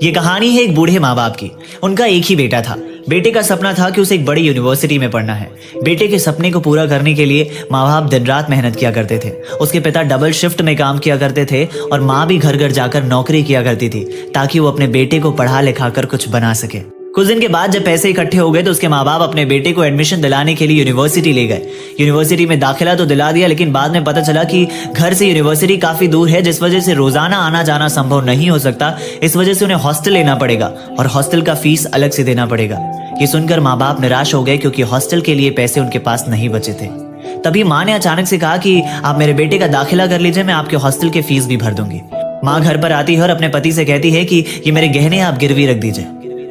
ये कहानी है एक बूढ़े माँ बाप की। उनका एक ही बेटा था। बेटे का सपना था कि उसे एक बड़ी यूनिवर्सिटी में पढ़ना है। बेटे के सपने को पूरा करने के लिए माँ बाप दिन रात मेहनत किया करते थे। उसके पिता डबल शिफ्ट में काम किया करते थे और माँ भी घर घर जाकर नौकरी किया करती थी ताकि वो अपने बेटे को पढ़ा लिखा कर कुछ बना सके। कुछ दिन के बाद जब पैसे इकट्ठे हो गए तो उसके माँ बाप अपने बेटे को एडमिशन दिलाने के लिए यूनिवर्सिटी ले गए। यूनिवर्सिटी में दाखिला तो दिला दिया, लेकिन बाद में पता चला कि घर से यूनिवर्सिटी काफी दूर है, जिस वजह से रोजाना आना जाना संभव नहीं हो सकता। इस वजह से उन्हें हॉस्टल लेना पड़ेगा और हॉस्टल का फीस अलग से देना पड़ेगा। ये सुनकर माँ बाप निराश हो गए क्योंकि हॉस्टल के लिए पैसे उनके पास नहीं बचे थे। तभी माँ ने अचानक से कहा कि आप मेरे बेटे का दाखिला कर लीजिए, मैं आपके हॉस्टल के फीस भी भर दूंगी। माँ घर पर आती है और अपने पति से कहती है कि ये मेरे गहने आप गिरवी रख दीजिए।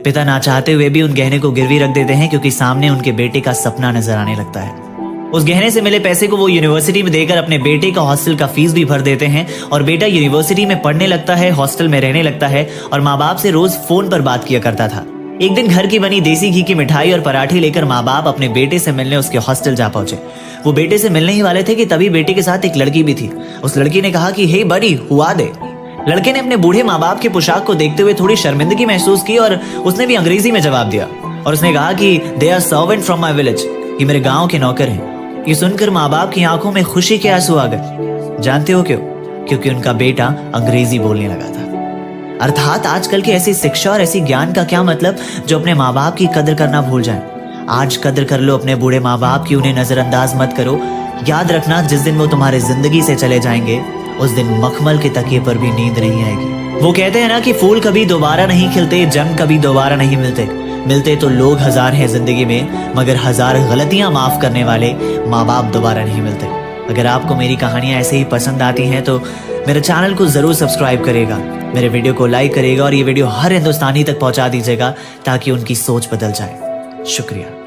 पिता ना चाहते हुए भी उन गहने को गिरवी रख देते हैं क्योंकि सामने उनके बेटे का सपना नजर आने लगता है। उस गहने से मिले पैसे को वो यूनिवर्सिटी में देकर अपने बेटे का हॉस्टल का फीस भी भर देते हैं और बेटा यूनिवर्सिटी में पढ़ने लगता है, हॉस्टल में रहने लगता है और माँ बाप से रोज फोन पर बात किया करता था। एक दिन घर की बनी देसी घी की मिठाई और पराठे लेकर माँ बाप अपने बेटे से मिलने उसके हॉस्टल जा पहुंचे। वो बेटे से मिलने ही वाले थे कि तभी बेटे के साथ एक लड़की भी थी। उस लड़की ने कहा कि हे बड़ी, हुआ दे। लड़के ने अपने बूढ़े माँ बाप के पोशाक को देखते हुए थोड़ी शर्मिंदगी महसूस की और उसने भी अंग्रेजी में जवाब दिया और उसने कहा कि they are servant from my village, ये मेरे गांव के नौकर हैं। ये सुनकर माँ बाप की आंखों में खुशी के आंसू आ गए। जानते हो क्यों? क्योंकि उनका बेटा अंग्रेजी बोलने लगा था। अर्थात आजकल की ऐसी शिक्षा और ऐसी ज्ञान का क्या मतलब जो अपने माँ बाप की कदर करना भूल जाए। आज कदर कर लो अपने बूढ़े माँ बाप की, उन्हें नजरअंदाज मत करो। याद रखना, जिस दिन वो तुम्हारे जिंदगी से चले जाएंगे उस दिन मखमल के तकिए पर भी नींद नहीं आएगी। वो कहते हैं ना कि फूल कभी दोबारा नहीं खिलते, जंग कभी दोबारा नहीं मिलते। मिलते तो लोग हजार हैं जिंदगी में, मगर हजार गलतियां माफ करने वाले माँ बाप दोबारा नहीं मिलते। अगर आपको मेरी कहानियां ऐसे ही पसंद आती हैं तो मेरे चैनल को जरूर सब्सक्राइब करेगा, मेरे वीडियो को लाइक करेगा और ये वीडियो हर हिंदुस्तानी तक पहुंचा दीजिएगा ताकि उनकी सोच बदल जाए। शुक्रिया।